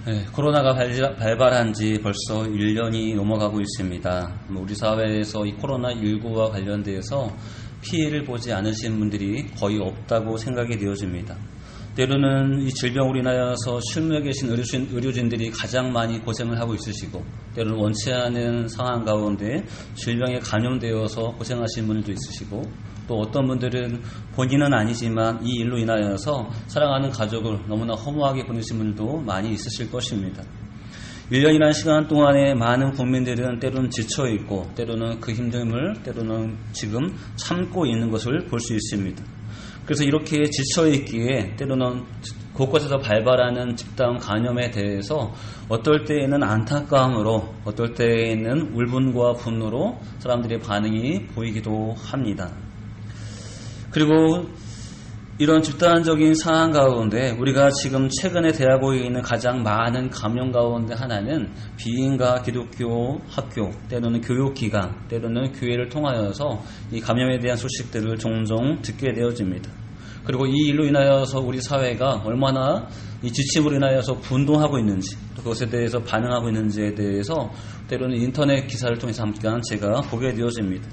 네, 코로나가 발발한 지 벌써 1년이 넘어가고 있습니다. 우리 사회에서 이 코로나19와 관련돼서 피해를 보지 않으신 분들이 거의 없다고 생각이 되어집니다. 때로는 이 질병으로 인하여서 실무에 계신 의료진들이 가장 많이 고생을 하고 있으시고, 때로는 원치 않은 상황 가운데 질병에 감염되어서 고생하시는 분들도 있으시고, 또 어떤 분들은 본인은 아니지만 이 일로 인하여서 사랑하는 가족을 너무나 허무하게 보내신 분들도 많이 있으실 것입니다. 1년이라는 시간 동안에 많은 국민들은 때로는 지쳐있고, 때로는 그 힘듦을 때로는 지금 참고 있는 것을 볼 수 있습니다. 그래서 이렇게 지쳐있기에 때로는 곳곳에서 발발하는 집단 감염에 대해서 어떨 때에는 안타까움으로, 어떨 때에는 울분과 분노로 사람들의 반응이 보이기도 합니다. 그리고 이런 집단적인 상황 가운데 우리가 지금 최근에 대하고 있는 가장 많은 감염 가운데 하나는 비인가 기독교 학교, 때로는 교육기관, 때로는 교회를 통하여서 이 감염에 대한 소식들을 종종 듣게 되어집니다. 그리고 이 일로 인하여서 우리 사회가 얼마나 이 지침으로 인하여서 분동하고 있는지, 또 그것에 대해서 반응하고 있는지에 대해서 때로는 인터넷 기사를 통해서 잠깐 제가 보게 되어집니다.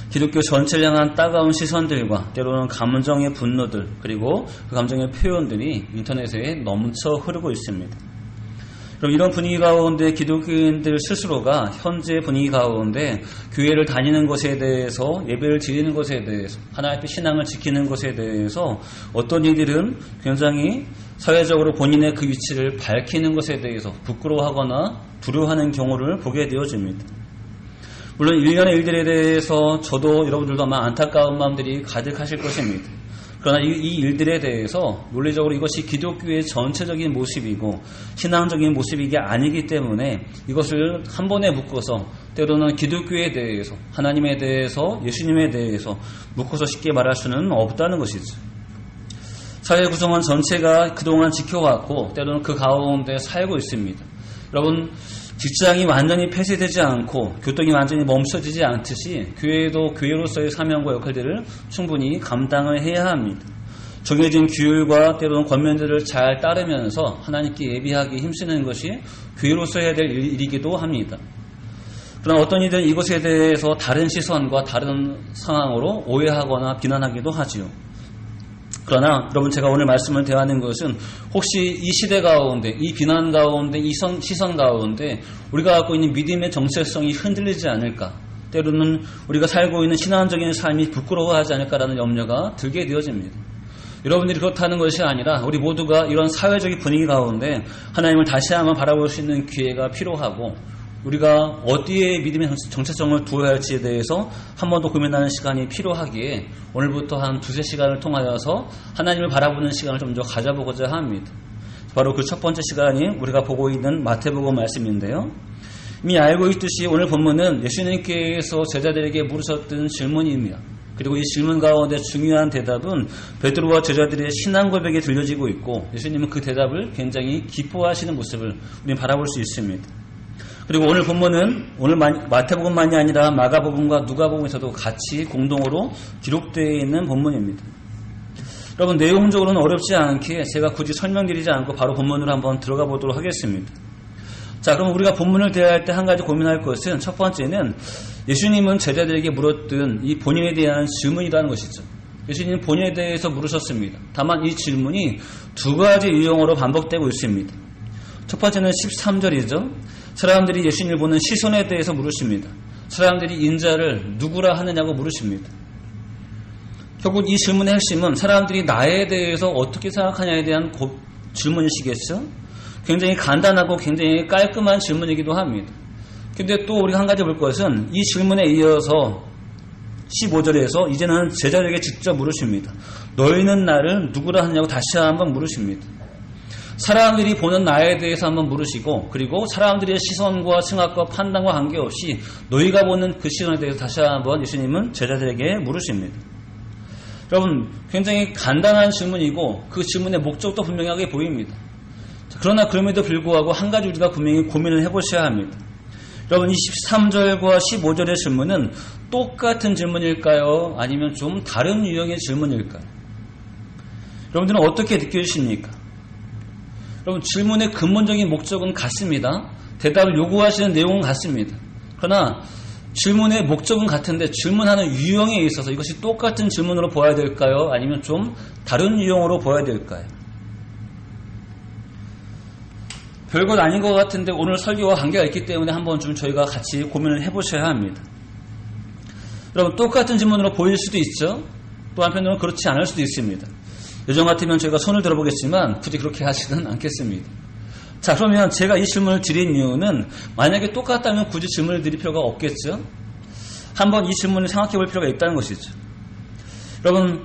기독교 전체를 향한 따가운 시선들과 때로는 감정의 분노들, 그리고 그 감정의 표현들이 인터넷에 넘쳐 흐르고 있습니다. 그럼 이런 분위기 가운데 기독교인들 스스로가 현재 분위기 가운데 교회를 다니는 것에 대해서, 예배를 드리는 것에 대해서, 하나님 앞에 신앙을 지키는 것에 대해서 어떤 이들은 굉장히 사회적으로 본인의 그 위치를 밝히는 것에 대해서 부끄러워하거나 두려워하는 경우를 보게 되어집니다. 물론 일련의 일들에 대해서 저도 여러분들도 아마 안타까운 마음들이 가득하실 것입니다. 그러나 이 일들에 대해서 논리적으로 이것이 기독교의 전체적인 모습이고 신앙적인 모습이 아니기 때문에 이것을 한 번에 묶어서 때로는 기독교에 대해서, 하나님에 대해서, 예수님에 대해서 묶어서 쉽게 말할 수는 없다는 것이죠. 사회 구성원 전체가 그동안 지켜왔고 때로는 그 가운데 살고 있습니다. 여러분, 직장이 완전히 폐쇄되지 않고 교통이 완전히 멈춰지지 않듯이 교회도 교회로서의 사명과 역할들을 충분히 감당을 해야 합니다. 정해진 규율과 때로는 권면들을 잘 따르면서 하나님께 예비하기 힘쓰는 것이 교회로서 해야 될 일이기도 합니다. 그러나 어떤 이들은 이것에 대해서 다른 시선과 다른 상황으로 오해하거나 비난하기도 하지요. 그러나 여러분, 제가 오늘 말씀을 대하는 것은 혹시 이 시대 가운데, 이 비난 가운데, 이 시선 가운데 우리가 갖고 있는 믿음의 정체성이 흔들리지 않을까, 때로는 우리가 살고 있는 신앙적인 삶이 부끄러워하지 않을까라는 염려가 들게 되어집니다. 여러분들이 그렇다는 것이 아니라 우리 모두가 이런 사회적인 분위기 가운데 하나님을 다시 한번 바라볼 수 있는 기회가 필요하고, 우리가 어디에 믿음의 정체성을 두어야 할지에 대해서 한 번 더 고민하는 시간이 필요하기에 오늘부터 한 2-3시간을 통하여서 하나님을 바라보는 시간을 좀 더 가져보고자 합니다. 바로 그 첫 번째 시간이 우리가 보고 있는 마태복음 말씀인데요. 이미 알고 있듯이 오늘 본문은 예수님께서 제자들에게 물으셨던 질문입니다. 그리고 이 질문 가운데 중요한 대답은 베드로와 제자들의 신앙 고백에 들려지고 있고, 예수님은 그 대답을 굉장히 기뻐하시는 모습을 우리는 바라볼 수 있습니다. 그리고 오늘 본문은 오늘 마태복음만이 아니라 마가복음과 누가복음에서도 같이 공동으로 기록되어 있는 본문입니다. 여러분, 내용적으로는 어렵지 않게 제가 굳이 설명드리지 않고 바로 본문으로 한번 들어가 보도록 하겠습니다. 자, 그럼 우리가 본문을 대할 때 한 가지 고민할 것은, 첫 번째는 예수님은 제자들에게 물었던 이 본인에 대한 질문이라는 것이죠. 예수님은 본인에 대해서 물으셨습니다. 다만 이 질문이 두 가지 유형으로 반복되고 있습니다. 첫 번째는 13절이죠. 사람들이 예수님을 보는 시선에 대해서 물으십니다. 사람들이 인자를 누구라 하느냐고 물으십니다. 결국 이 질문의 핵심은 사람들이 나에 대해서 어떻게 생각하냐에 대한 질문이시겠죠? 굉장히 간단하고 굉장히 깔끔한 질문이기도 합니다. 근데 또 우리가 한 가지 볼 것은 이 질문에 이어서 15절에서 이제는 제자들에게 직접 물으십니다. 너희는 나를 누구라 하느냐고 다시 한번 물으십니다. 사람들이 보는 나에 대해서 한번 물으시고, 그리고 사람들의 시선과 생각과 판단과 관계없이 너희가 보는 그 시선에 대해서 다시 한번 예수님은 제자들에게 물으십니다. 여러분, 굉장히 간단한 질문이고 그 질문의 목적도 분명하게 보입니다. 그러나 그럼에도 불구하고 한 가지 우리가 분명히 고민을 해보셔야 합니다. 여러분, 이 13절과 15절의 질문은 똑같은 질문일까요? 아니면 좀 다른 유형의 질문일까요? 여러분들은 어떻게 느껴지십니까? 여러분, 질문의 근본적인 목적은 같습니다. 대답을 요구하시는 내용은 같습니다. 그러나 질문의 목적은 같은데 질문하는 유형에 있어서 이것이 똑같은 질문으로 보아야 될까요? 아니면 좀 다른 유형으로 보아야 될까요? 별것 아닌 것 같은데 오늘 설교와 관계가 있기 때문에 한번 좀 저희가 같이 고민을 해보셔야 합니다. 여러분, 똑같은 질문으로 보일 수도 있죠. 또 한편으로는 그렇지 않을 수도 있습니다. 예전 같으면 저희가 손을 들어보겠지만 굳이 그렇게 하지는 않겠습니다. 자, 그러면 제가 이 질문을 드린 이유는 만약에 똑같다면 굳이 질문을 드릴 필요가 없겠죠. 한번 이 질문을 생각해 볼 필요가 있다는 것이죠. 여러분,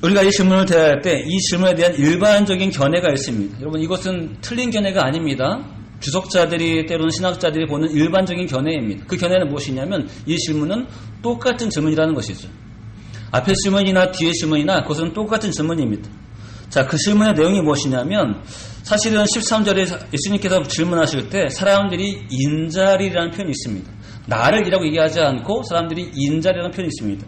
우리가 이 질문을 대할 때 이 질문에 대한 일반적인 견해가 있습니다. 여러분, 이것은 틀린 견해가 아닙니다. 주석자들이 때로는 신학자들이 보는 일반적인 견해입니다. 그 견해는 무엇이냐면 이 질문은 똑같은 질문이라는 것이죠. 앞에 질문이나 뒤에 질문이나 그것은 똑같은 질문입니다. 자, 그 질문의 내용이 무엇이냐면 사실은 13절에 예수님께서 질문하실 때 사람들이 인자리라는 표현이 있습니다. 나를 이라고 얘기하지 않고 사람들이 인자리라는 표현이 있습니다.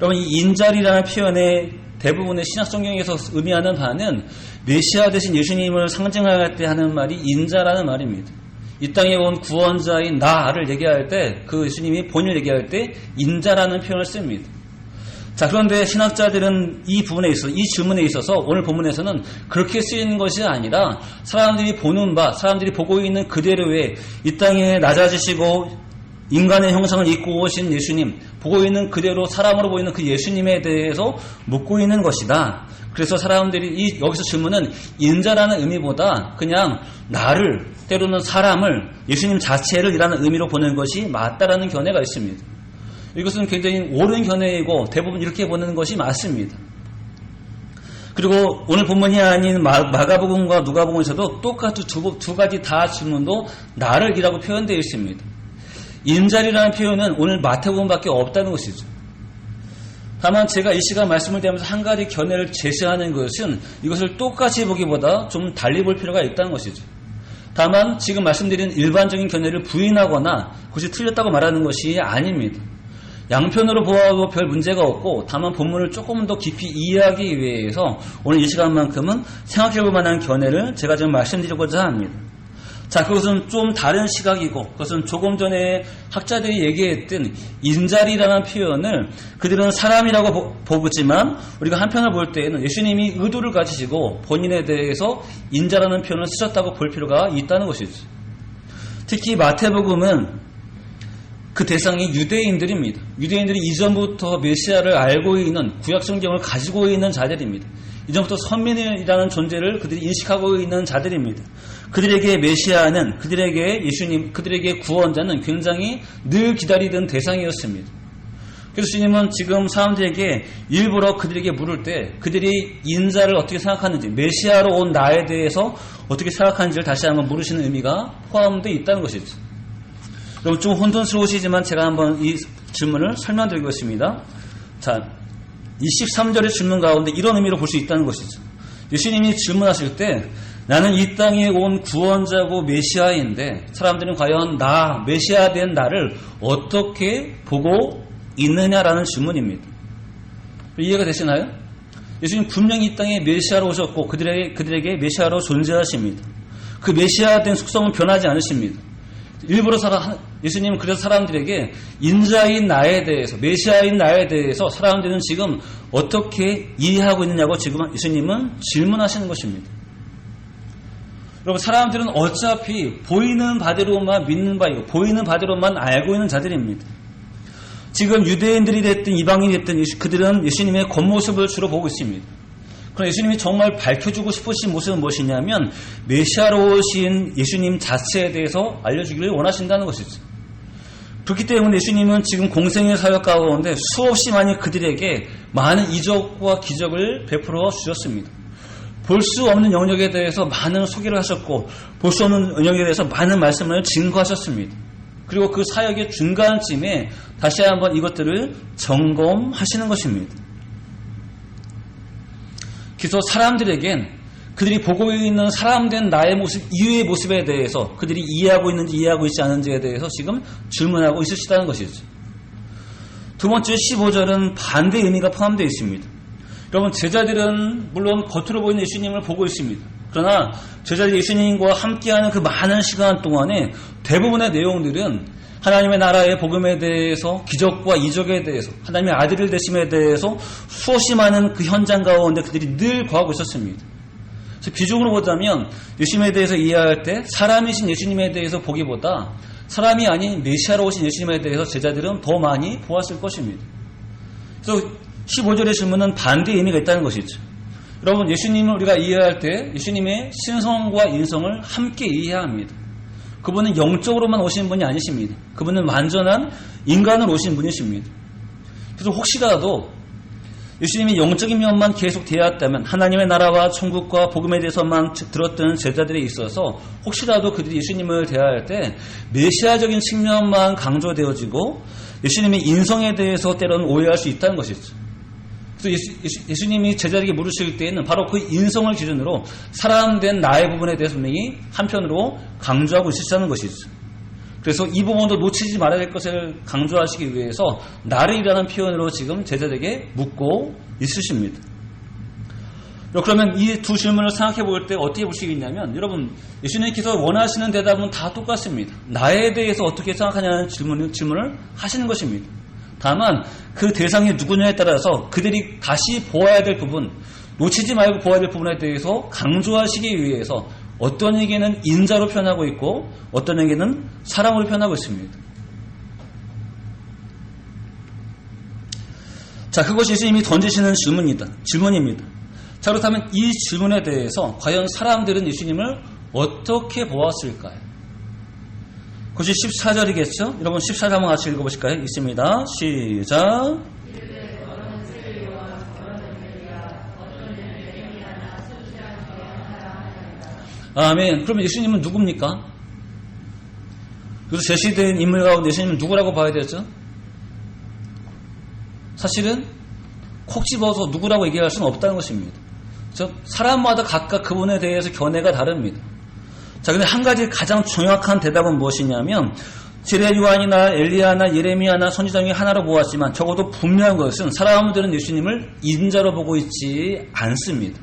여러분, 이 인자리라는 표현의 대부분의 신약 성경에서 의미하는 바는 메시아 대신 예수님을 상징할 때 하는 말이 인자라는 말입니다. 이 땅에 온 구원자인 나를 얘기할 때 그 예수님이 본인을 얘기할 때 인자라는 표현을 씁니다. 자, 그런데 신학자들은 이 부분에 있어서, 이 질문에 있어서 오늘 본문에서는 그렇게 쓰이는 것이 아니라 사람들이 보는 바, 사람들이 보고 있는 그대로의 이 땅에 낮아지시고 인간의 형상을 입고 오신 예수님, 보고 있는 그대로 사람으로 보이는 그 예수님에 대해서 묻고 있는 것이다. 그래서 사람들이 여기서 질문은 인자라는 의미보다 그냥 나를, 때로는 사람을, 예수님 자체를 이라는 의미로 보는 것이 맞다라는 견해가 있습니다. 이것은 굉장히 옳은 견해이고 대부분 이렇게 보는 것이 맞습니다. 그리고 오늘 본문이 아닌 마가복음과 누가복음에서도 똑같이 두 가지 다 질문도 나를 이라고 표현되어 있습니다. 인자리라는 표현은 오늘 마태복음밖에 없다는 것이죠. 다만 제가 이 시간 말씀을 드리면서 한 가지 견해를 제시하는 것은 이것을 똑같이 보기보다 좀 달리 볼 필요가 있다는 것이죠. 다만 지금 말씀드린 일반적인 견해를 부인하거나 그것이 틀렸다고 말하는 것이 아닙니다. 양편으로 보아도 별 문제가 없고 다만 본문을 조금 더 깊이 이해하기 위해서 오늘 이 시간만큼은 생각해볼 만한 견해를 제가 지금 말씀드리고자 합니다. 자, 그것은 좀 다른 시각이고 그것은 조금 전에 학자들이 얘기했던 인자리라는 표현을 그들은 사람이라고 보지만 우리가 한편을 볼 때에는 예수님이 의도를 가지시고 본인에 대해서 인자라는 표현을 쓰셨다고 볼 필요가 있다는 것이죠. 특히 마태복음은 그 대상이 유대인들입니다. 유대인들이 이전부터 메시아를 알고 있는 구약성경을 가지고 있는 자들입니다. 이전부터 선민이라는 존재를 그들이 인식하고 있는 자들입니다. 그들에게 메시아는, 그들에게 예수님, 그들에게 구원자는 굉장히 늘 기다리던 대상이었습니다. 그래서 주님은 지금 사람들에게 일부러 그들에게 물을 때 그들이 인자를 어떻게 생각하는지, 메시아로 온 나에 대해서 어떻게 생각하는지를 다시 한번 물으시는 의미가 포함되어 있다는 것이죠. 여러분, 좀 혼돈스러우시지만 제가 한번 이 질문을 설명드리겠습니다. 자, 23절의 질문 가운데 이런 의미로 볼 수 있다는 것이죠. 예수님이 질문하실 때 나는 이 땅에 온 구원자고 메시아인데 사람들은 과연 메시아 된 나를 어떻게 보고 있느냐라는 질문입니다. 이해가 되시나요? 예수님 분명히 이 땅에 메시아로 오셨고 그들에게 메시아로 존재하십니다. 그 메시아 된 속성은 변하지 않으십니다. 일부러 예수님은 그래서 사람들에게 인자인 나에 대해서, 메시아인 나에 대해서 사람들은 지금 어떻게 이해하고 있느냐고 지금 예수님은 질문하시는 것입니다. 여러분, 사람들은 어차피 보이는 바대로만 믿는 바이고 보이는 바대로만 알고 있는 자들입니다. 지금 유대인들이 됐든 이방인이 됐든 그들은 예수님의 겉모습을 주로 보고 있습니다. 그러나 예수님이 정말 밝혀주고 싶으신 모습은 무엇이냐면 메시아로 오신 예수님 자체에 대해서 알려주기를 원하신다는 것이죠. 그렇기 때문에 예수님은 지금 공생의 사역 가운데 수없이 많이 그들에게 많은 이적과 기적을 베풀어 주셨습니다. 볼 수 없는 영역에 대해서 많은 소개를 하셨고 볼 수 없는 영역에 대해서 많은 말씀을 증거하셨습니다. 그리고 그 사역의 중간쯤에 다시 한번 이것들을 점검하시는 것입니다. 그래서 사람들에겐 그들이 보고 있는 사람된 나의 모습 이외의 모습에 대해서 그들이 이해하고 있는지 이해하고 있지 않은지에 대해서 지금 질문하고 있으시다는 것이죠. 두 번째 15절은 반대 의미가 포함되어 있습니다. 여러분, 제자들은 물론 겉으로 보이는 예수님을 보고 있습니다. 그러나 제자들이 예수님과 함께하는 그 많은 시간 동안에 대부분의 내용들은 하나님의 나라의 복음에 대해서, 기적과 이적에 대해서, 하나님의 아들을 되심에 대해서 수없이 많은 그 현장 가운데 그들이 늘 거하고 있었습니다. 그래서 비중으로 보자면 예수님에 대해서 이해할 때 사람이신 예수님에 대해서 보기보다 사람이 아닌 메시아로 오신 예수님에 대해서 제자들은 더 많이 보았을 것입니다. 그래서 15절의 질문은 반대의 의미가 있다는 것이죠. 여러분, 예수님을 우리가 이해할 때 예수님의 신성과 인성을 함께 이해해야 합니다. 그분은 영적으로만 오신 분이 아니십니다. 그분은 완전한 인간으로 오신 분이십니다. 그래서 혹시라도 예수님이 영적인 면만 계속 대하였다면 하나님의 나라와 천국과 복음에 대해서만 들었던 제자들에 있어서 혹시라도 그들이 예수님을 대할 때 메시아적인 측면만 강조되어지고 예수님의 인성에 대해서 때로는 오해할 수 있다는 것이죠. 그래서 예수님이 제자들에게 물으실 때에는 바로 그 인성을 기준으로 사람된 나의 부분에 대해서 분명히 한편으로 강조하고 있으시다는 것이죠. 그래서 이 부분도 놓치지 말아야 될 것을 강조하시기 위해서 나를이라는 표현으로 지금 제자들에게 묻고 있으십니다. 그러면 이 두 질문을 생각해 볼 때 어떻게 볼 수 있냐면, 여러분, 예수님께서 원하시는 대답은 다 똑같습니다. 나에 대해서 어떻게 생각하냐는 질문을 하시는 것입니다. 다만 그 대상이 누구냐에 따라서 그들이 다시 보아야 될 부분, 놓치지 말고 보아야 될 부분에 대해서 강조하시기 위해서 어떤 에게는 인자로 표현하고 있고 어떤 에게는 사랑으로 표현하고 있습니다. 자, 그것이 예수님이 던지시는 질문입니다. 자, 그렇다면 이 질문에 대해서 과연 사람들은 예수님을 어떻게 보았을까요? 그것이 14절이겠죠? 여러분 14절 한번 같이 읽어보실까요? 있습니다. 시작. 아멘. 그러면 예수님은 누굽니까? 그래서 제시된 인물 가운데 예수님은 누구라고 봐야 되죠? 사실은 콕 집어서 누구라고 얘기할 수는 없다는 것입니다. 그래서 사람마다 각각 그분에 대해서 견해가 다릅니다. 자, 근데 한 가지 가장 정확한 대답은 무엇이냐면, 지레 요한이나 엘리야나 예레미야나 선지자 중에 하나로 보았지만 적어도 분명한 것은 사람들은 예수님을 인자로 보고 있지 않습니다.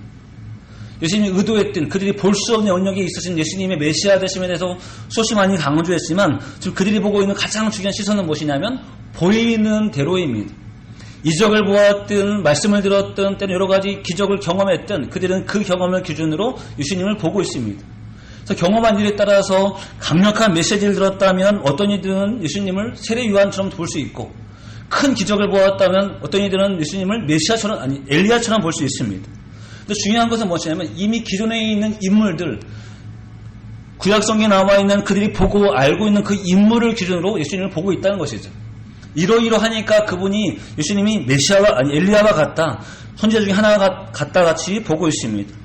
예수님이 의도했던 그들이 볼 수 없는 영역에 있으신 예수님의 메시아 되심에 대해서 수없이 많이 강조했지만 지금 그들이 보고 있는 가장 중요한 시선은 무엇이냐면 보이는 대로입니다. 이적을 보았든 말씀을 들었든 때로 여러 가지 기적을 경험했든 그들은 그 경험을 기준으로 예수님을 보고 있습니다. 그래서 경험한 일에 따라서 강력한 메시지를 들었다면 어떤 이들은 예수님을 세례 요한처럼 볼 수 있고, 큰 기적을 보았다면 어떤 이들은 예수님을 메시아처럼, 아니 엘리야처럼 볼 수 있습니다. 근데 중요한 것은 무엇이냐면 이미 기존에 있는 인물들, 구약성경에 나와 있는 그들이 보고 알고 있는 그 인물을 기준으로 예수님을 보고 있다는 것이죠. 이러이러하니까 그분이 예수님이 메시아와, 아니 엘리야와 같다, 선지자 중에 하나가 같다 같이 보고 있습니다.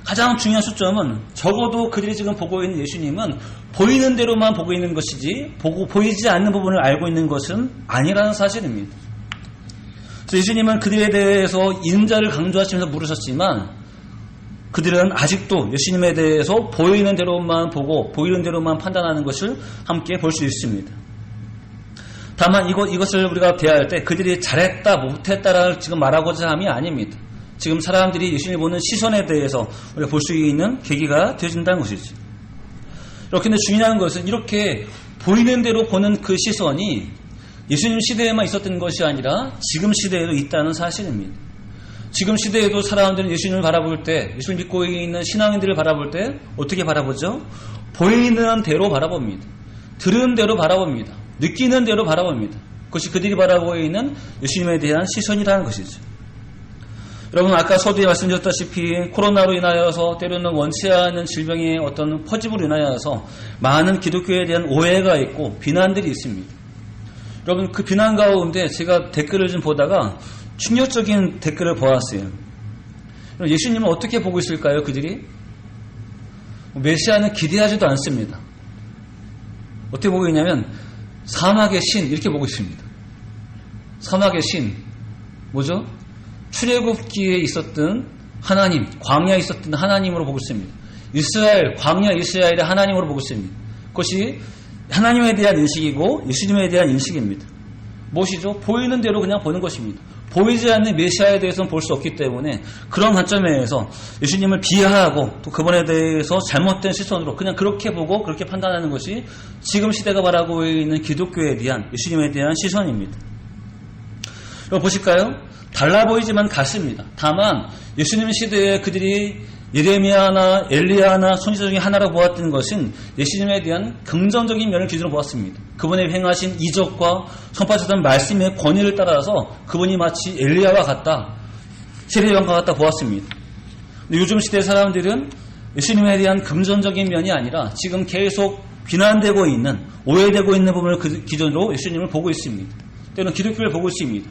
가장 중요한 수점은 적어도 그들이 지금 보고 있는 예수님은 보이는 대로만 보고 있는 것이지 보이지 않는 부분을 알고 있는 것은 아니라는 사실입니다. 그래서 예수님은 그들에 대해서 인자를 강조하시면서 물으셨지만 그들은 아직도 예수님에 대해서 보이는 대로만 보고 보이는 대로만 판단하는 것을 함께 볼 수 있습니다. 다만 이것을 우리가 대할 때 그들이 잘했다 못했다를 지금 말하고자 함이 아닙니다. 지금 사람들이 예수님을 보는 시선에 대해서 우리가 볼 수 있는 계기가 되어진다는 것이죠. 이렇게 중요한 것은 이렇게 보이는 대로 보는 그 시선이 예수님 시대에만 있었던 것이 아니라 지금 시대에도 있다는 사실입니다. 지금 시대에도 사람들은 예수님을 바라볼 때, 예수님을 믿고 있는 신앙인들을 바라볼 때 어떻게 바라보죠? 보이는 대로 바라봅니다. 들은 대로 바라봅니다. 느끼는 대로 바라봅니다. 그것이 그들이 바라보고 있는 예수님에 대한 시선이라는 것이죠. 여러분, 아까 서두에 말씀드렸다시피 코로나로 인하여서 때로는 원치 않은 질병의 어떤 퍼짐으로 인하여서 많은 기독교에 대한 오해가 있고 비난들이 있습니다. 여러분, 그 비난 가운데 제가 댓글을 좀 보다가 충격적인 댓글을 보았어요. 예수님을 어떻게 보고 있을까요, 그들이? 메시아는 기대하지도 않습니다. 어떻게 보고 있냐면 사막의 신, 이렇게 보고 있습니다. 사막의 신, 뭐죠? 출애굽기에 있었던 하나님, 광야에 있었던 하나님으로 보고 있습니다. 이스라엘, 광야 이스라엘의 하나님으로 보고 있습니다. 그것이 하나님에 대한 인식이고 예수님에 대한 인식입니다. 무엇이죠? 보이는 대로 그냥 보는 것입니다. 보이지 않는 메시아에 대해서는 볼 수 없기 때문에 그런 관점에서 예수님을 비하하고 또 그분에 대해서 잘못된 시선으로 그냥 그렇게 보고 그렇게 판단하는 것이 지금 시대가 바라고 있는 기독교에 대한 예수님에 대한 시선입니다. 여러분 보실까요? 달라 보이지만 같습니다. 다만 예수님 시대에 그들이 예레미야나 엘리야나 선지자 중에 하나로 보았던 것은 예수님에 대한 긍정적인 면을 기준으로 보았습니다. 그분의 행하신 이적과 선포하셨던 말씀의 권위를 따라서 그분이 마치 엘리야와 같다, 세례요한과 같다 보았습니다. 근데 요즘 시대 사람들은 예수님에 대한 긍정적인 면이 아니라 지금 계속 비난되고 있는, 오해되고 있는 부분을 기준으로 예수님을 보고 있습니다. 때로는 기독교를 보고 있습니다.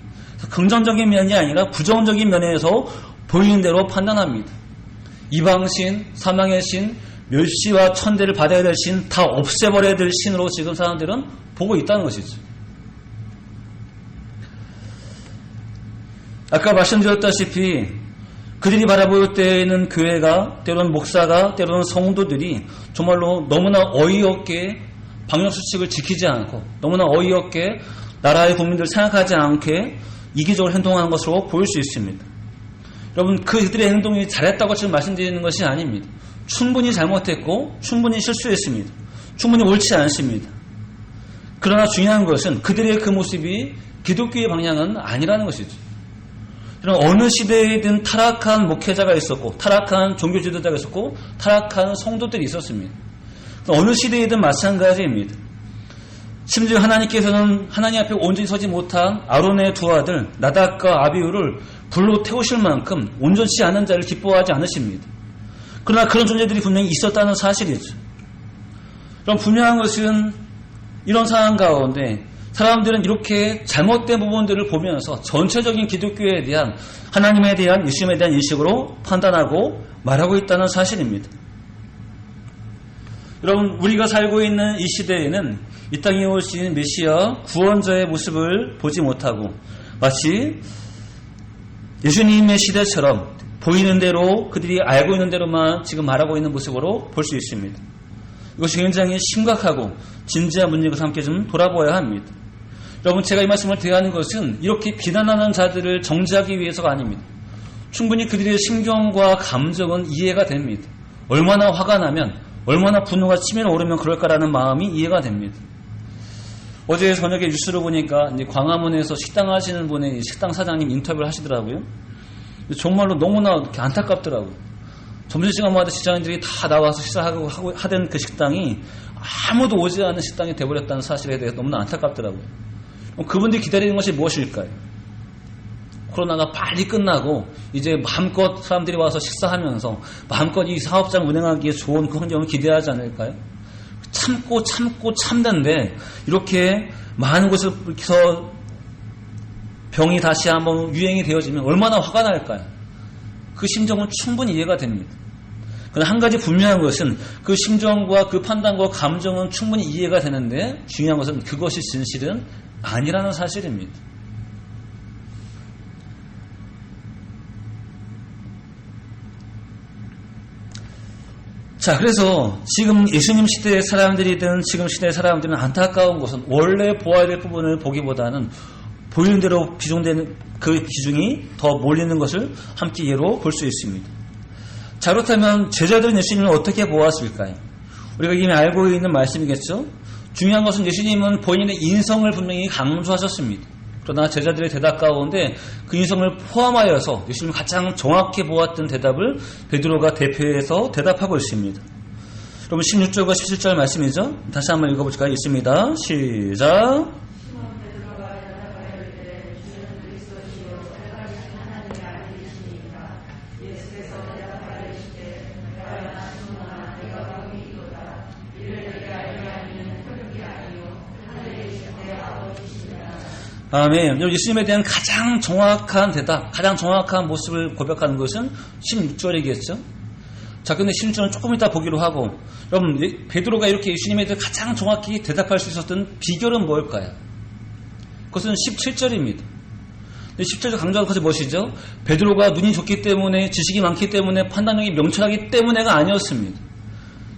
긍정적인 면이 아니라 부정적인 면에서 보이는 대로 판단합니다. 이방신, 사망의 신, 멸시와 천대를 받아야 될 신, 다 없애버려야 될 신으로 지금 사람들은 보고 있다는 것이죠. 아까 말씀드렸다시피 그들이 바라볼 때에는 교회가, 때로는 목사가, 때로는 성도들이 정말로 너무나 어이없게 방역수칙을 지키지 않고 너무나 어이없게 나라의 국민들을 생각하지 않게 이기적으로 행동하는 것으로 보일 수 있습니다. 여러분, 그들의 행동이 잘했다고 지금 말씀드리는 것이 아닙니다. 충분히 잘못했고 충분히 실수했습니다. 충분히 옳지 않습니다. 그러나 중요한 것은 그들의 그 모습이 기독교의 방향은 아니라는 것이죠. 어느 시대에든 타락한 목회자가 있었고 타락한 종교 지도자가 있었고 타락한 성도들이 있었습니다. 어느 시대에든 마찬가지입니다. 심지어 하나님께서는 하나님 앞에 온전히 서지 못한 아론의 두 아들 나답과 아비후를 불로 태우실 만큼 온전치 않은 자를 기뻐하지 않으십니다. 그러나 그런 존재들이 분명히 있었다는 사실이죠. 그럼 분명한 것은 이런 상황 가운데 사람들은 이렇게 잘못된 부분들을 보면서 전체적인 기독교에 대한, 하나님에 대한, 예수님에 대한 인식으로 판단하고 말하고 있다는 사실입니다. 여러분, 우리가 살고 있는 이 시대에는 이 땅에 오신 메시아 구원자의 모습을 보지 못하고 마치 예수님의 시대처럼 보이는 대로 그들이 알고 있는 대로만 지금 말하고 있는 모습으로 볼 수 있습니다. 이것이 굉장히 심각하고 진지한 문제가 함께 좀 돌아보아야 합니다. 여러분, 제가 이 말씀을 대하는 것은 이렇게 비난하는 자들을 정죄하기 위해서가 아닙니다. 충분히 그들의 심경과 감정은 이해가 됩니다. 얼마나 화가 나면, 얼마나 분노가 치밀어 오르면 그럴까라는 마음이 이해가 됩니다. 어제 저녁에 뉴스를 보니까 이제 광화문에서 식당 하시는 분의 식당 사장님 인터뷰를 하시더라고요. 정말로 너무나 이렇게 안타깝더라고요. 점심시간마다 직장인들이 다 나와서 식사하고 하던 그 식당이 아무도 오지 않는 식당이 되어버렸다는 사실에 대해서 너무나 안타깝더라고요. 그분들이 기다리는 것이 무엇일까요? 코로나가 빨리 끝나고 이제 마음껏 사람들이 와서 식사하면서 마음껏 이 사업장 운영하기에 좋은 그 환경을 기대하지 않을까요? 참고 참는데 이렇게 많은 곳에서 병이 다시 한번 유행이 되어지면 얼마나 화가 날까요? 그 심정은 충분히 이해가 됩니다. 그러나 한 가지 분명한 것은 그 심정과 그 판단과 감정은 충분히 이해가 되는데 중요한 것은 그것이 진실은 아니라는 사실입니다. 자, 그래서 지금 예수님 시대의 사람들이든 지금 시대의 사람들은 안타까운 것은 원래 보아야 될 부분을 보기보다는 보이는 대로 비중되는 그 비중이 더 몰리는 것을 함께 예로 볼 수 있습니다. 자, 그렇다면 제자들은 예수님을 어떻게 보았을까요? 우리가 이미 알고 있는 말씀이겠죠? 중요한 것은 예수님은 본인의 인성을 분명히 강조하셨습니다. 그러나 제자들의 대답 가운데 그 인성을 포함하여서 예수님을 가장 정확히 보았던 대답을 베드로가 대표해서 대답하고 있습니다. 여러분 16절과 17절 말씀이죠? 다시 한번 읽어볼까요? 있습니다. 시작. 아멘. 예수님에 대한 가장 정확한 대답, 가장 정확한 모습을 고백하는 것은 16절이겠죠. 자, 근데 16절은 조금 이따 보기로 하고, 여러분, 베드로가 이렇게 예수님에 대해 가장 정확히 대답할 수 있었던 비결은 뭘까요? 그것은 17절입니다. 17절 강조하는 것이 무엇이죠? 베드로가 눈이 좋기 때문에, 지식이 많기 때문에, 판단력이 명철하기 때문에가 아니었습니다.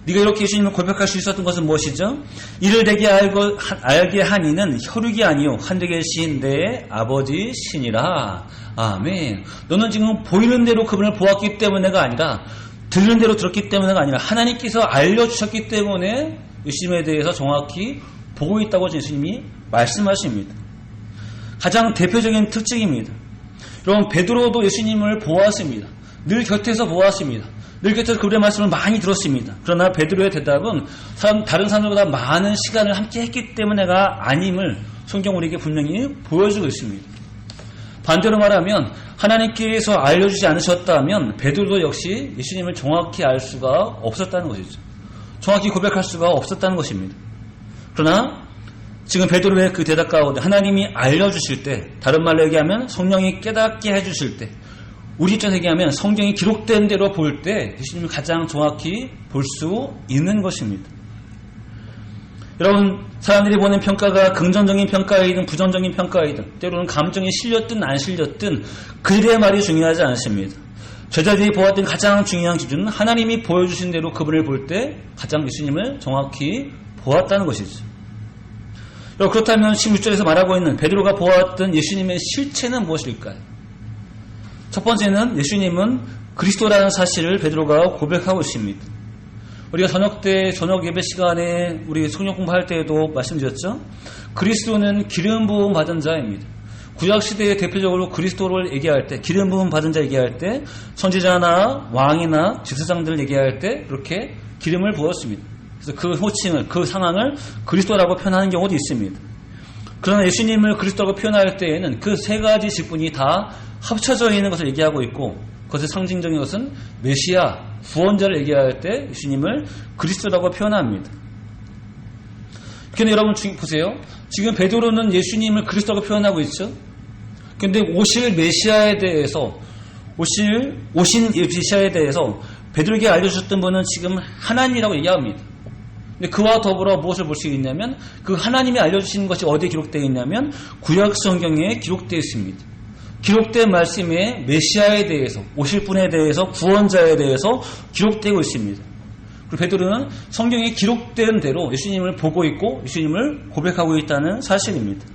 네가 이렇게 예수님을 고백할 수 있었던 것은 무엇이죠? 이를 내게 알게 한 이는 혈육이 아니요 하늘에 계신 내 아버지 신이라. 아멘. 너는 지금 보이는 대로 그분을 보았기 때문에가 아니라, 들은 대로 들었기 때문에가 아니라, 하나님께서 알려주셨기 때문에 예수님에 대해서 정확히 보고 있다고 예수님이 말씀하십니다. 가장 대표적인 특징입니다. 여러분, 베드로도 예수님을 보았습니다. 늘 곁에서 보았습니다. 늘 곁에서 그분의 말씀을 많이 들었습니다. 그러나 베드로의 대답은 다른 사람들보다 많은 시간을 함께 했기 때문에가 아님을 성경 우리에게 분명히 보여주고 있습니다. 반대로 말하면 하나님께서 알려주지 않으셨다면 베드로도 역시 예수님을 정확히 알 수가 없었다는 것이죠. 정확히 고백할 수가 없었다는 것입니다. 그러나 지금 베드로의 그 대답 가운데 하나님이 알려주실 때, 다른 말로 얘기하면 성령이 깨닫게 해주실 때, 우리 입장에서 얘기하면 성경이 기록된 대로 볼 때 예수님을 가장 정확히 볼 수 있는 것입니다. 여러분, 사람들이 보는 평가가 긍정적인 평가이든 부정적인 평가이든, 때로는 감정이 실렸든 안 실렸든 그들의 말이 중요하지 않습니다. 제자들이 보았던 가장 중요한 기준은 하나님이 보여주신 대로 그분을 볼 때 가장 예수님을 정확히 보았다는 것이죠. 그렇다면 16절에서 말하고 있는 베드로가 보았던 예수님의 실체는 무엇일까요? 첫 번째는 예수님은 그리스도라는 사실을 베드로가 고백하고 있습니다. 우리가 저녁 예배 시간에 우리 성경 공부할 때에도 말씀드렸죠. 그리스도는 기름 부음 받은 자입니다. 구약 시대에 대표적으로 그리스도를 얘기할 때, 기름 부음 받은 자 얘기할 때, 선지자나 왕이나 제사장들 얘기할 때 그렇게 기름을 부었습니다. 그래서 그 호칭을, 그 상황을 그리스도라고 표현하는 경우도 있습니다. 그러나 예수님을 그리스도라고 표현할 때에는 그 세 가지 직분이 다 합쳐져 있는 것을 얘기하고 있고, 그것의 상징적인 것은 메시아, 구원자를 얘기할 때 예수님을 그리스도라고 표현합니다. 그런데 여러분 보세요. 지금 베드로는 예수님을 그리스도라고 표현하고 있죠. 그런데 오신 메시아에 대해서 베드로에게 알려주셨던 분은 지금 하나님이라고 얘기합니다. 근데 그와 더불어 무엇을 볼 수 있냐면, 그 하나님이 알려주신 것이 어디에 기록되어 있냐면 구약 성경에 기록되어 있습니다. 기록된 말씀에 메시아에 대해서, 오실 분에 대해서, 구원자에 대해서 기록되고 있습니다. 그리고 베드로는 성경에 기록된 대로 예수님을 보고 있고 예수님을 고백하고 있다는 사실입니다.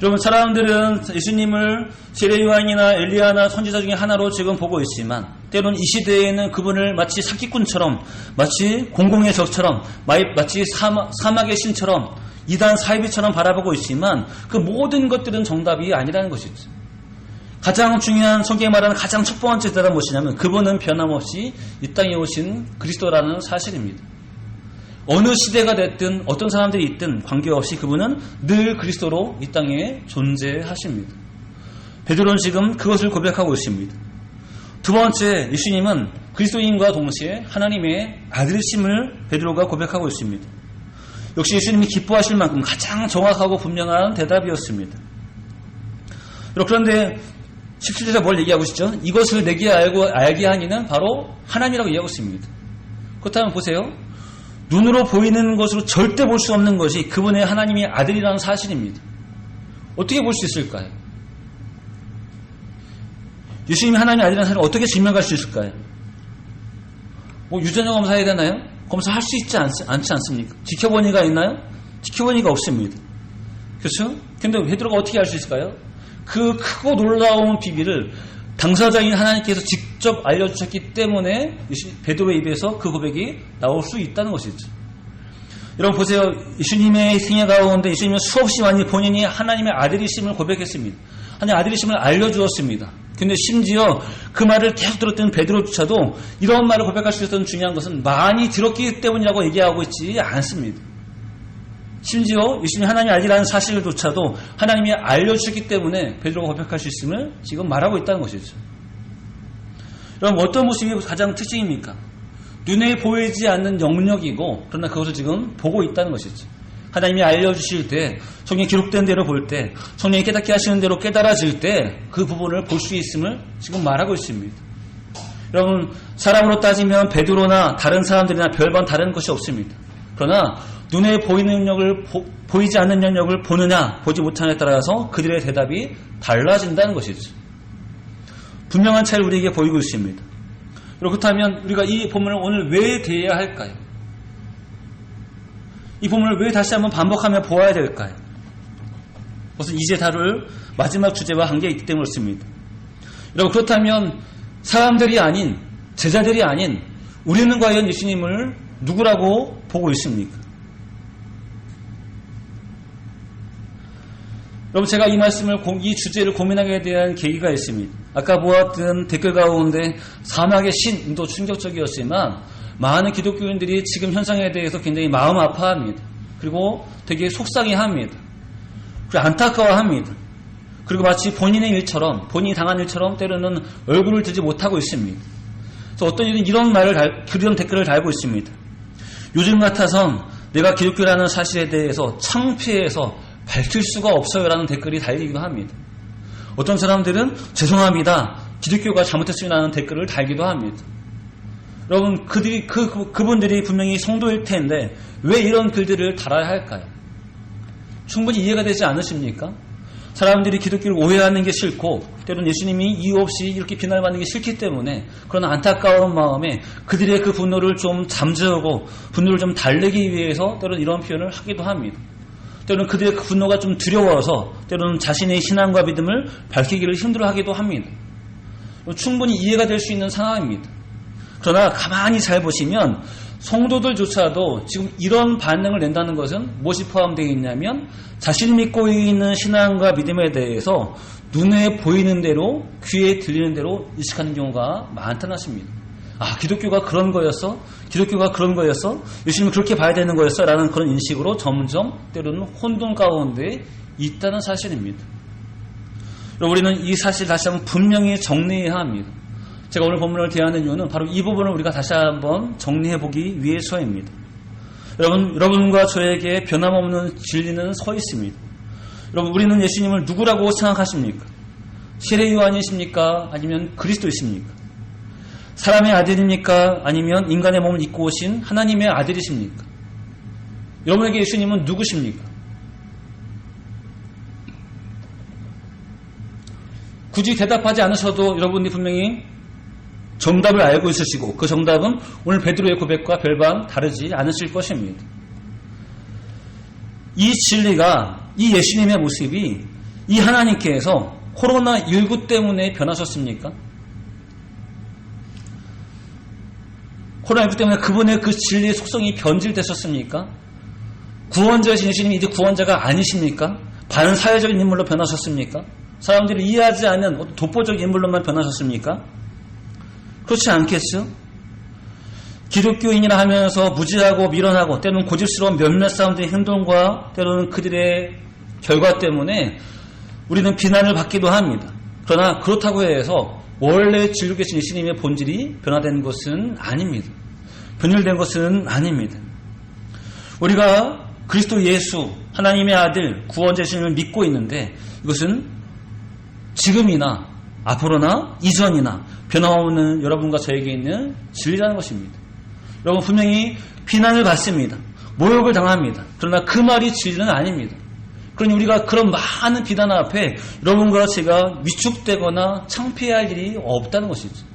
여러분, 사람들은 예수님을 세례 요한이나 엘리야나 선지자 중에 하나로 지금 보고 있지만, 때로는 이 시대에는 그분을 마치 사기꾼처럼, 마치 공공의 적처럼, 마치 사막의 신처럼, 이단 사이비처럼 바라보고 있지만 그 모든 것들은 정답이 아니라는 것이죠. 가장 중요한 성경에 말하는 가장 첫 번째 대답은 무엇이냐면, 그분은 변함없이 이 땅에 오신 그리스도라는 사실입니다. 어느 시대가 됐든 어떤 사람들이 있든 관계없이 그분은 늘 그리스도로 이 땅에 존재하십니다. 베드로는 지금 그것을 고백하고 있습니다. 두 번째, 예수님은 그리스도인과 동시에 하나님의 아들이심을 베드로가 고백하고 있습니다. 역시 예수님이 기뻐하실 만큼 가장 정확하고 분명한 대답이었습니다. 그런데 17절에서 뭘 얘기하고 있죠? 이것을 내게 알게 하니는 바로 하나님이라고 얘기하고 있습니다. 그렇다면 보세요. 눈으로 보이는 것으로 절대 볼 수 없는 것이 그분의 하나님의 아들이라는 사실입니다. 어떻게 볼 수 있을까요? 예수님이 하나님의 아들이라는 사실을 어떻게 증명할 수 있을까요? 유전자 검사해야 되나요? 검사할 수 있지 않지 않습니까? 지켜보니가 있나요? 지켜보니가 없습니다. 그렇죠? 근데 베드로가 어떻게 알 수 있을까요? 그 크고 놀라운 비밀을 당사자인 하나님께서 직접 알려주셨기 때문에 베드로의 입에서 그 고백이 나올 수 있다는 것이죠. 여러분 보세요. 예수님의 생애 가운데 예수님은 수없이 많이 본인이 하나님의 아들이심을 고백했습니다. 하나님의 아들이심을 알려주었습니다. 근데 심지어 그 말을 계속 들었던 베드로조차도 이런 말을 고백할 수 있었던 중요한 것은 많이 들었기 때문이라고 얘기하고 있지 않습니다. 심지어 예수님이 하나님의 아들이라는 사실조차도 하나님이 알려주셨기 때문에 베드로가 고백할 수 있음을 지금 말하고 있다는 것이죠. 여러분, 어떤 모습이 가장 특징입니까? 눈에 보이지 않는 영역이고, 그러나 그것을 지금 보고 있다는 것이죠. 하나님이 알려주실 때, 성경에 기록된 대로 볼 때, 성령이 깨닫게 하시는 대로 깨달아질 때 그 부분을 볼 수 있음을 지금 말하고 있습니다. 여러분, 사람으로 따지면 베드로나 다른 사람들이나 별반 다른 것이 없습니다. 그러나 눈에 보이는 영역을 보이지 않는 영역을 보느냐 보지 못하느냐에 따라서 그들의 대답이 달라진다는 것이죠. 분명한 차이를 우리에게 보이고 있습니다. 그렇다면 우리가 이 본문을 오늘 왜 대해야 할까요? 이 본문을 왜 다시 한번 반복하며 보아야 될까요? 무슨 이제 다룰 마지막 주제와 관계가 있기 때문에 그렇습니다. 여러분, 그렇다면 사람들이 아닌, 제자들이 아닌 우리는 과연 예수님을 누구라고 보고 있습니까? 여러분, 제가 이 말씀을, 이 주제를 고민하게 대한 계기가 있습니다. 아까 보았던 댓글 가운데 사막의 신도 충격적이었지만 많은 기독교인들이 지금 현상에 대해서 굉장히 마음 아파합니다. 그리고 되게 속상해합니다. 그리고 안타까워합니다. 그리고 마치 본인의 일처럼, 본인이 당한 일처럼 때로는 얼굴을 들지 못하고 있습니다. 그래서 어떤 이들은 이런 댓글을 달고 있습니다. 요즘 같아선 내가 기독교라는 사실에 대해서 창피해서 밝힐 수가 없어요라는 댓글이 달리기도 합니다. 어떤 사람들은 죄송합니다, 기독교가 잘못했습니다 하는 댓글을 달기도 합니다. 여러분, 그분들이 분명히 성도일 텐데 왜 이런 글들을 달아야 할까요? 충분히 이해가 되지 않으십니까? 사람들이 기독교를 오해하는 게 싫고 때로는 예수님이 이유 없이 이렇게 비난받는 게 싫기 때문에 그런 안타까운 마음에 그들의 그 분노를 좀 잠재우고 분노를 좀 달래기 위해서 때로는 이런 표현을 하기도 합니다. 때로는 그들의 그 분노가 좀 두려워서 때로는 자신의 신앙과 믿음을 밝히기를 힘들어하기도 합니다. 충분히 이해가 될 수 있는 상황입니다. 그러나 가만히 잘 보시면 성도들조차도 지금 이런 반응을 낸다는 것은 무엇이 포함되어 있냐면 자신이 믿고 있는 신앙과 믿음에 대해서 눈에 보이는 대로, 귀에 들리는 대로 인식하는 경우가 많다는 것입니다. 아, 기독교가 그런 거였어? 기독교가 그런 거였어? 예수님은 그렇게 봐야 되는 거였어? 라는 그런 인식으로 점점 때로는 혼돈 가운데 있다는 사실입니다. 우리는 이 사실 다시 한번 분명히 정리해야 합니다. 제가 오늘 본문을 대하는 이유는 바로 이 부분을 우리가 다시 한번 정리해보기 위해서입니다. 여러분과 저에게 변함없는 진리는 서 있습니다. 여러분, 우리는 예수님을 누구라고 생각하십니까? 세례 요한이십니까? 아니면 그리스도이십니까? 사람의 아들입니까? 아니면 인간의 몸을 입고 오신 하나님의 아들이십니까? 여러분에게 예수님은 누구십니까? 굳이 대답하지 않으셔도 여러분이 분명히 정답을 알고 있으시고 그 정답은 오늘 베드로의 고백과 별반 다르지 않으실 것입니다. 이 진리가, 이 예수님의 모습이 이 하나님께서 코로나19 때문에 변하셨습니까? 코로나19 때문에 그분의 그 진리의 속성이 변질되셨습니까? 구원자이신 예수님이 이제 구원자가 아니십니까? 반사회적인 인물로 변하셨습니까? 사람들이 이해하지 않는 독보적 인물로만 변하셨습니까? 그렇지 않겠죠? 기독교인이라 하면서 무지하고 미련하고 때로는 고집스러운 몇몇 사람들의 행동과 때로는 그들의 결과 때문에 우리는 비난을 받기도 합니다. 그러나 그렇다고 해서 원래 진리로 계신 예수님의 본질이 변화된 것은 아닙니다. 변질된 것은 아닙니다. 우리가 그리스도 예수, 하나님의 아들, 구원자 예수님을 믿고 있는데 이것은 지금이나 앞으로나 이전이나 변함없는 여러분과 저에게 있는 진리라는 것입니다. 여러분, 분명히 비난을 받습니다. 모욕을 당합니다. 그러나 그 말이 진리는 아닙니다. 그러니 우리가 그런 많은 비난 앞에 여러분과 제가 위축되거나 창피할 일이 없다는 것이죠.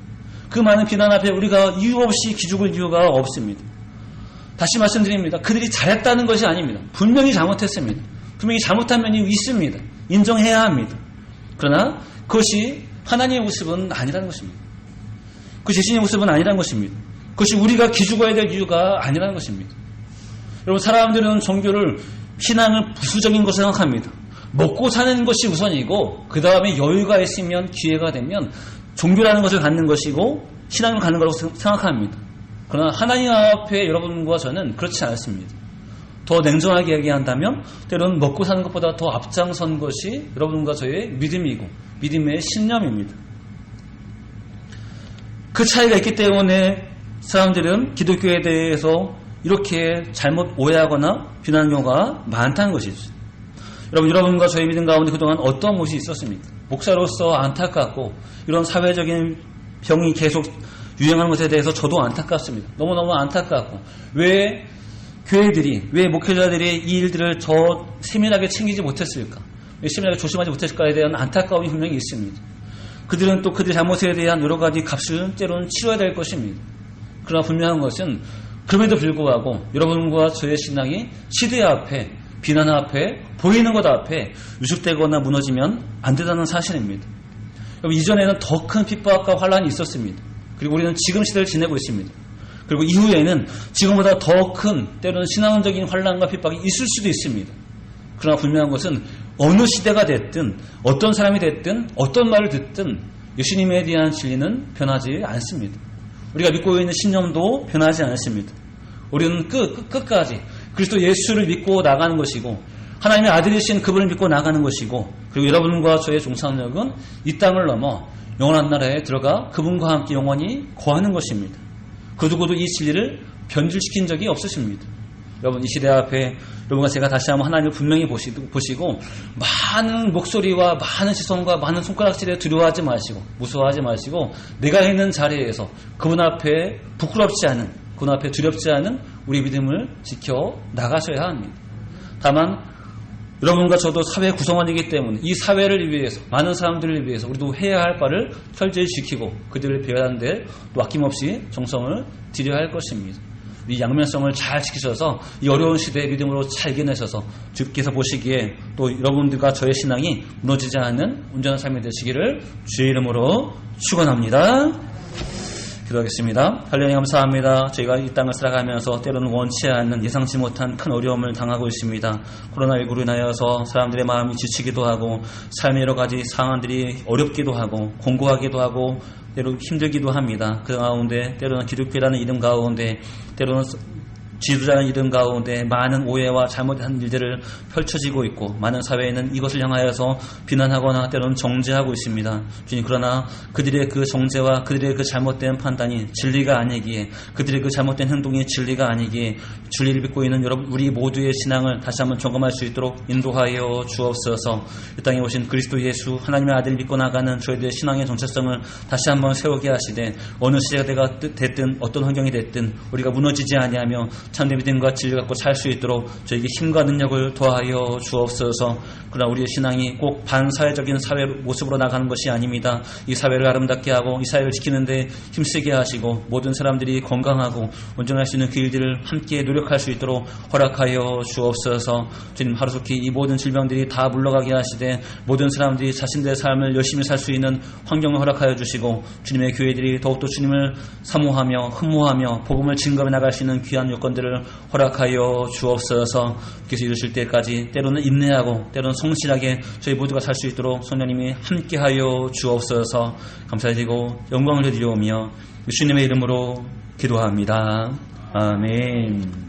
그 많은 비난 앞에 우리가 이유 없이 기죽을 이유가 없습니다. 다시 말씀드립니다. 그들이 잘했다는 것이 아닙니다. 분명히 잘못했습니다. 분명히 잘못한 면이 있습니다. 인정해야 합니다. 그러나 그것이 하나님의 모습은 아니라는 것입니다. 그것이 예수님의 모습은 아니라는 것입니다. 그것이 우리가 기죽어야 될 이유가 아니라는 것입니다. 여러분, 사람들은 종교를, 신앙을 부수적인 것을 생각합니다. 먹고 사는 것이 우선이고 그 다음에 여유가 있으면, 기회가 되면 종교라는 것을 갖는 것이고 신앙을 갖는 거라고 생각합니다. 그러나 하나님 앞에 여러분과 저는 그렇지 않습니다. 더 냉정하게 얘기한다면 때로는 먹고 사는 것보다 더 앞장선 것이 여러분과 저의 믿음이고 믿음의 신념입니다. 그 차이가 있기 때문에 사람들은 기독교에 대해서 이렇게 잘못 오해하거나 비난하는 경우가 많다는 것이죠. 여러분과 저의 믿음 가운데 그동안 어떤 것이 있었습니까? 목사로서 안타깝고 이런 사회적인 병이 계속 유행하는 것에 대해서 저도 안타깝습니다. 너무너무 안타깝고 왜 교회들이, 왜 목회자들이 이 일들을 더 세밀하게 챙기지 못했을까? 왜 세밀하게 조심하지 못했을까에 대한 안타까움이 분명히 있습니다. 그들은 또 그들의 잘못에 대한 여러 가지 값을 때로는 치러야 될 것입니다. 그러나 분명한 것은 그럼에도 불구하고 여러분과 저의 신앙이 시대 앞에, 비난 앞에, 보이는 것 앞에 위축되거나 무너지면 안 된다는 사실입니다. 여러분, 이전에는 더 큰 핍박과 환란이 있었습니다. 그리고 우리는 지금 시대를 지내고 있습니다. 그리고 이후에는 지금보다 더 큰 때로는 신앙적인 환란과 핍박이 있을 수도 있습니다. 그러나 분명한 것은 어느 시대가 됐든 어떤 사람이 됐든 어떤 말을 듣든 예수님에 대한 진리는 변하지 않습니다. 우리가 믿고 있는 신념도 변하지 않습니다. 우리는 끝까지 그리스도 예수를 믿고 나가는 것이고 하나님의 아들이신 그분을 믿고 나가는 것이고 그리고 여러분과 저의 종착역은 이 땅을 넘어 영원한 나라에 들어가 그분과 함께 영원히 거하는 것입니다. 그 누구도 이 진리를 변질시킨 적이 없으십니다. 여러분, 이 시대 앞에 여러분과 제가 다시 한번 하나님을 분명히 보시고 많은 목소리와 많은 시선과 많은 손가락질에 두려워하지 마시고 무서워하지 마시고 내가 있는 자리에서 그분 앞에 부끄럽지 않은, 그분 앞에 두렵지 않은 우리 믿음을 지켜 나가셔야 합니다. 다만 여러분과 저도 사회 구성원이기 때문에 이 사회를 위해서, 많은 사람들을 위해서 우리도 해야 할 바를 철저히지키고 그들을 배려하는 데 또 아낌없이 정성을 들여야 할 것입니다. 이 양면성을 잘 지키셔서 이 어려운 시대의 믿음으로 잘 이겨내셔서 주께서 보시기에 또 여러분들과 저의 신앙이 무너지지 않는 온전한 삶이 되시기를 주의 이름으로 축원합니다. 기도하겠습니다. 하나님 감사합니다. 저희가 이 땅을 살아가면서 때로는 원치 않는 예상치 못한 큰 어려움을 당하고 있습니다. 코로나19로 인하여서 사람들의 마음이 지치기도 하고 삶의 여러 가지 상황들이 어렵기도 하고 공고하기도 하고 때로 힘들기도 합니다. 그 가운데 때로는 기독교라는 이름 가운데 때로는 지도자라는 이름 가운데 많은 오해와 잘못한 일들을 펼쳐지고 있고 많은 사회에는 이것을 향하여서 비난하거나 때로는 정죄하고 있습니다. 주님, 그러나 그들의 그 정죄와 그들의 그 잘못된 판단이 진리가 아니기에 그들의 그 잘못된 행동이 진리가 아니기에 진리를 믿고 있는 여러분 우리 모두의 신앙을 다시 한번 점검할 수 있도록 인도하여 주옵소서. 이 땅에 오신 그리스도 예수 하나님의 아들을 믿고 나가는 저희들의 신앙의 정체성을 다시 한번 세우게 하시되 어느 시대가 됐든 어떤 환경이 됐든 우리가 무너지지 아니하며 참된 믿음과 진리 갖고 살 수 있도록 저에게 힘과 능력을 더하여 주옵소서. 그러나 우리의 신앙이 꼭 반사회적인 사회 모습으로 나가는 것이 아닙니다. 이 사회를 아름답게 하고 이 사회를 지키는데 힘쓰게 하시고 모든 사람들이 건강하고 온전할 수 있는 그 일들을 함께 노력할 수 있도록 허락하여 주옵소서. 주님, 하루속히 이 모든 질병들이 다 물러가게 하시되 모든 사람들이 자신들의 삶을 열심히 살 수 있는 환경을 허락하여 주시고 주님의 교회들이 더욱더 주님을 사모하며 흠모하며 복음을 증거해 나갈 수 있는 귀한 요건들을 허락하여 주옵소서. 그래서 이루실 때까지 때로는 인내하고 때로는 성실하게 저희 모두가 살 수 있도록 성령님이 함께하여 주옵소서. 감사드리고 영광을 드리오며 예수님의 이름으로 기도합니다. 아멘.